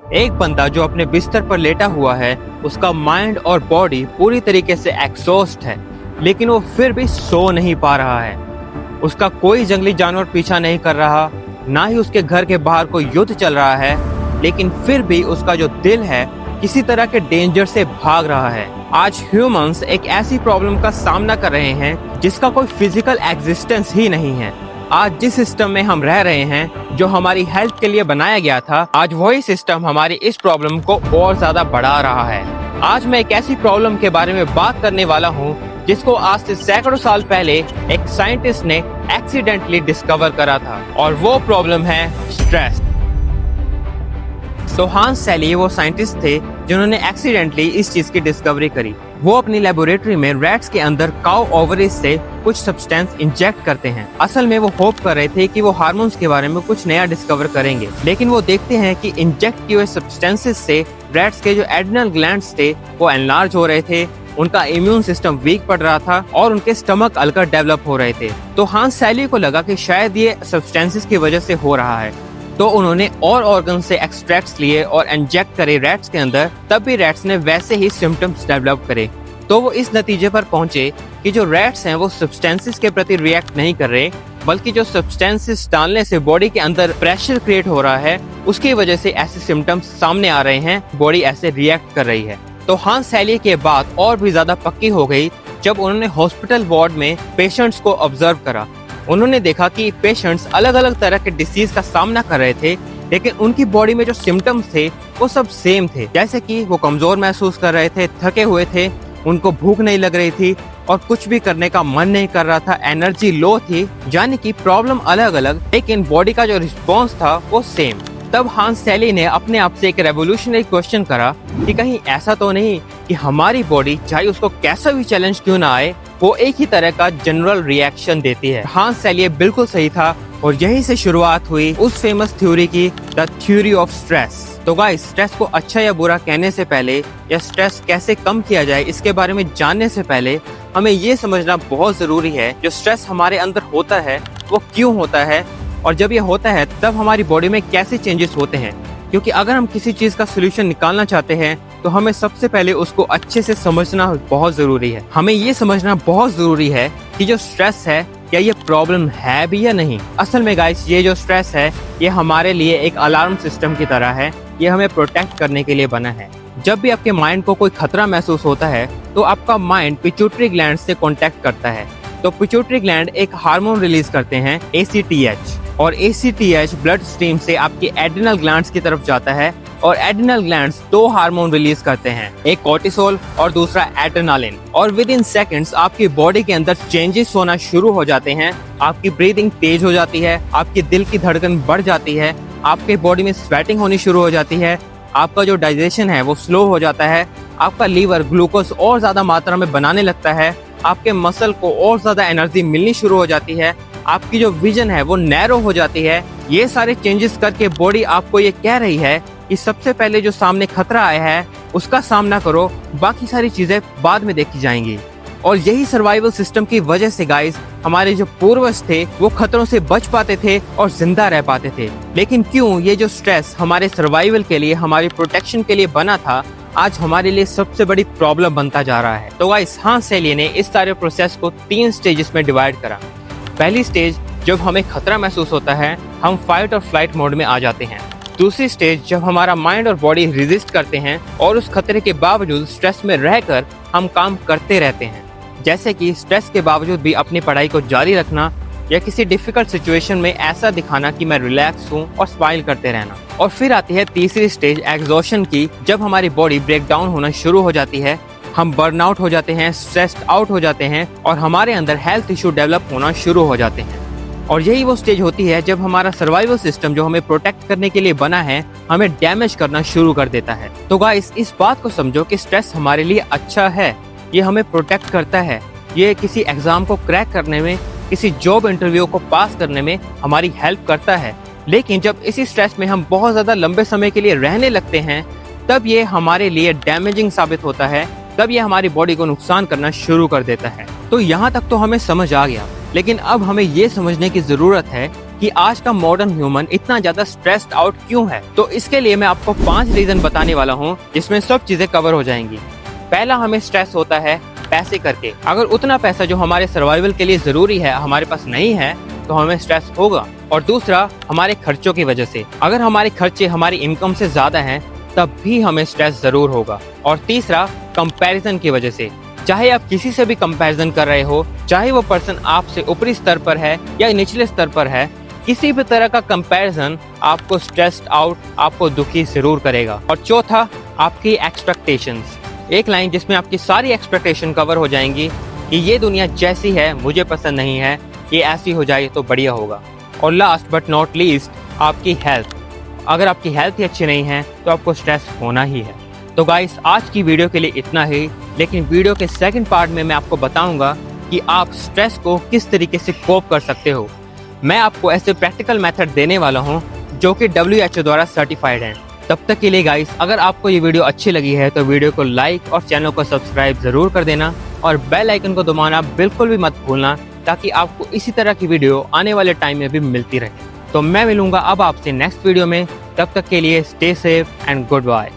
एक बंदा जो अपने बिस्तर पर लेटा हुआ है, उसका माइंड और बॉडी पूरी तरीके से एग्जॉस्ट है, लेकिन वो फिर भी सो नहीं पा रहा है। उसका कोई जंगली जानवर पीछा नहीं कर रहा, ना ही उसके घर के बाहर कोई युद्ध चल रहा है, लेकिन फिर भी उसका जो दिल है किसी तरह के डेंजर से भाग रहा है। आज ह्यूमंस एक ऐसी प्रॉब्लम का सामना कर रहे हैं जिसका कोई फिजिकल एग्जिस्टेंस ही नहीं है। आज जिस सिस्टम में हम रह रहे हैं, जो हमारी हेल्थ के लिए बनाया गया था, आज वही सिस्टम हमारी इस प्रॉब्लम को और ज्यादा बढ़ा रहा है। आज मैं एक ऐसी प्रॉब्लम के बारे में बात करने वाला हूँ जिसको आज से सैकड़ों साल पहले एक साइंटिस्ट ने एक्सीडेंटली डिस्कवर करा था, और वो प्रॉब्लम है स्ट्रेस। तो हांस सेली वो साइंटिस्ट थे जिन्होंने एक्सीडेंटली इस चीज की डिस्कवरी करी। वो अपनी लेबोरेटरी में रैट्स के अंदर काउ ओवरीज से कुछ सब्सटेंस इंजेक्ट करते हैं। असल में वो होप कर रहे थे कि वो हार्मोन्स के बारे में कुछ नया डिस्कवर करेंगे, लेकिन वो देखते हैं कि इंजेक्ट किए हुए सब्सटेंसेस से रैट्स के जो एड्रिनल ग्लैंड्स थे वो एनलार्ज हो रहे थे, उनका इम्यून सिस्टम वीक पड़ रहा था और उनके स्टमक अल्कर डेवलप हो रहे थे। तो हांस सेली को लगा कि शायद ये सब्सटेंसेस की वजह से हो रहा है, तो उन्होंने और ऑर्गन से एक्सट्रैक्ट्स लिए और इंजेक्ट करे रैट्स के अंदर। तब भी रैट्स ने वैसे ही सिम्टम्स डेवलप करे। तो वो इस नतीजे पर पहुंचे कि जो रैट्स हैं वो सब्सटेंसेस के प्रति रिएक्ट नहीं कर रहे, बल्कि जो सब्सटेंसेस डालने से बॉडी के अंदर प्रेशर क्रिएट हो रहा है, उसकी वजह से ऐसे सिम्टम्स सामने आ रहे हैं, बॉडी ऐसे रिएक्ट कर रही है। तो हांस सेली के बात और भी ज्यादा पक्की हो गई जब उन्होंने हॉस्पिटल वार्ड में पेशेंट्स को ऑब्जर्व करा। उन्होंने देखा कि पेशेंट्स अलग अलग तरह के डिसीज का सामना कर रहे थे, लेकिन उनकी बॉडी में जो सिम्टम्स थे वो सब सेम थे। जैसे कि वो कमजोर महसूस कर रहे थे, थके हुए थे, उनको भूख नहीं लग रही थी और कुछ भी करने का मन नहीं कर रहा था, एनर्जी लो थी। यानी कि प्रॉब्लम अलग अलग, लेकिन बॉडी का जो रिस्पॉन्स था वो सेम। तब हांस सेली ने अपने आप से एक रेवोल्यूशनरी क्वेश्चन करा कि कहीं ऐसा तो नहीं कि हमारी बॉडी, चाहे उसको कैसा भी चैलेंज क्यों ना आए, वो एक ही तरह का जनरल रिएक्शन देती है। हांस सेली बिल्कुल सही था, और यही से शुरुआत हुई उस फेमस थ्योरी की, द थ्योरी ऑफ स्ट्रेस। तो गाइस, स्ट्रेस को अच्छा या बुरा कहने से पहले, या स्ट्रेस कैसे कम किया जाए इसके बारे में जानने से पहले, हमें ये समझना बहुत जरूरी है जो स्ट्रेस हमारे अंदर होता है वो क्यों होता है, और जब ये होता है तब हमारी बॉडी में कैसे चेंजेस होते हैं। क्योंकि अगर हम किसी चीज का सोल्यूशन निकालना चाहते हैं तो हमें सबसे पहले उसको अच्छे से समझना बहुत जरूरी है। हमें ये समझना बहुत जरूरी है कि जो स्ट्रेस है, क्या ये प्रॉब्लम है भी या नहीं। असल में गाइस, ये जो स्ट्रेस है ये हमारे लिए एक अलार्म सिस्टम की तरह है। ये हमें प्रोटेक्ट करने के लिए बना है। जब भी आपके माइंड को कोई खतरा महसूस होता है तो आपका माइंड पिट्यूटरी ग्लैंड से कॉन्टेक्ट करता है। तो पिट्यूटरी ग्लैंड एक हार्मोन रिलीज करते हैं, ACTH, और ACTH ब्लड स्ट्रीम से आपके एड्रिनल ग्लैंड्स की तरफ जाता है, और एड्रिनल ग्लैंड्स दो हार्मोन रिलीज करते हैं, एक कोर्टिसोल और दूसरा एड्रेनालिन। और विद इन सेकेंड्स आपकी बॉडी के अंदर चेंजेस होना शुरू हो जाते हैं। आपकी ब्रीदिंग तेज हो जाती है, आपके दिल की धड़कन बढ़ जाती है, आपके बॉडी में स्वेटिंग होनी शुरू हो जाती है, आपका जो डाइजेशन है वो स्लो हो जाता है, आपका लीवर ग्लूकोज और ज्यादा मात्रा में बनाने लगता है, आपके मसल को और ज्यादा एनर्जी मिलनी शुरू हो जाती है, आपकी जो विजन है वो नैरो हो जाती है। ये सारे चेंजेस करके बॉडी आपको ये कह रही है कि सबसे पहले जो सामने खतरा आया है उसका सामना करो, बाकी सारी चीजें बाद में देखी जाएंगी। और यही सर्वाइवल सिस्टम की वजह से गाइस, हमारे जो पूर्वज थे वो खतरों से बच पाते थे और जिंदा रह पाते थे। लेकिन क्यों ये जो स्ट्रेस हमारे सर्वाइवल के लिए, हमारी प्रोटेक्शन के लिए बना था, आज हमारे लिए सबसे बड़ी प्रॉब्लम बनता जा रहा है। तो गाइस, हांस सेली ने इस सारे प्रोसेस को 3 स्टेजेस में डिवाइड करा। पहली स्टेज, जब हमें खतरा महसूस होता है, हम फाइट और फ्लाइट मोड में आ जाते हैं। दूसरी स्टेज, जब हमारा माइंड और बॉडी रेजिस्ट करते हैं और उस खतरे के बावजूद स्ट्रेस में रहकर हम काम करते रहते हैं, जैसे कि स्ट्रेस के बावजूद भी अपनी पढ़ाई को जारी रखना, या किसी डिफिकल्ट सिचुएशन में ऐसा दिखाना कि मैं रिलैक्स हूँ और स्माइल करते रहना। और फिर आती है तीसरी स्टेज, एग्जॉशन की, जब हमारी बॉडी ब्रेक डाउन होना शुरू हो जाती है, हम बर्नआउट हो जाते हैं, स्ट्रेस्ड आउट हो जाते हैं, और हमारे अंदर हेल्थ इशू डेवलप होना शुरू हो जाते हैं। और यही वो स्टेज होती है जब हमारा सर्वाइवल सिस्टम, जो हमें प्रोटेक्ट करने के लिए बना है, हमें डैमेज करना शुरू कर देता है। तो गाइस, इस बात को समझो कि स्ट्रेस हमारे लिए अच्छा है, ये हमें प्रोटेक्ट करता है, ये किसी एग्जाम को क्रैक करने में, किसी जॉब इंटरव्यू को पास करने में हमारी हेल्प करता है। लेकिन जब इसी स्ट्रेस में हम बहुत ज्यादा लंबे समय के लिए रहने लगते हैं, तब ये हमारे लिए डैमेजिंग साबित होता है, तब ये हमारी बॉडी को नुकसान करना शुरू कर देता है। तो यहाँ तक तो हमें समझ आ गया, लेकिन अब हमें ये समझने की जरूरत है कि आज का मॉडर्न ह्यूमन इतना ज्यादा स्ट्रेस्ड आउट क्यों है। तो इसके लिए मैं आपको 5 रीजन बताने वाला हूँ जिसमें सब चीजें कवर हो जाएंगी। पहला, हमें स्ट्रेस होता है पैसे करके। अगर उतना पैसा जो हमारे सर्वाइवल के लिए जरूरी है हमारे पास नहीं है तो हमें स्ट्रेस होगा। और दूसरा, हमारे खर्चों की वजह से। अगर हमारे खर्चे हमारी इनकम से ज्यादा हैं तब भी हमें स्ट्रेस जरूर होगा। और तीसरा, कंपैरिजन की वजह से। चाहे आप किसी से भी कंपैरिजन कर रहे हो, चाहे वो पर्सन आपसे ऊपरी स्तर पर है या निचले स्तर पर है, किसी भी तरह का कंपैरिजन आपको स्ट्रेस्ड आउट, आपको दुखी जरूर करेगा। और चौथा, आपकी एक्सपेक्टेशंस। एक लाइन जिसमें आपकी सारी एक्सपेक्टेशन कवर हो जाएंगी कि ये दुनिया जैसी है मुझे पसंद नहीं है, ये ऐसी हो जाए तो बढ़िया होगा। और लास्ट बट नॉट लीस्ट, आपकी हेल्थ। अगर आपकी हेल्थ ही अच्छी नहीं है तो आपको स्ट्रेस होना ही है। तो गाइस, आज की वीडियो के लिए इतना ही, लेकिन वीडियो के सेकंड पार्ट में मैं आपको बताऊंगा कि आप स्ट्रेस को किस तरीके से कोप कर सकते हो। मैं आपको ऐसे प्रैक्टिकल मेथड देने वाला हूं जो कि WHO द्वारा सर्टिफाइड हैं। तब तक के लिए गाइस, अगर आपको ये वीडियो अच्छी लगी है तो वीडियो को लाइक और चैनल को सब्सक्राइब जरूर कर देना और बेल आइकन को दबाना बिल्कुल भी मत भूलना, ताकि आपको इसी तरह की वीडियो आने वाले टाइम में भी मिलती रहे। तो मैं मिलूंगा अब आपसे नेक्स्ट वीडियो में। तब तक के लिए stay safe and good bye.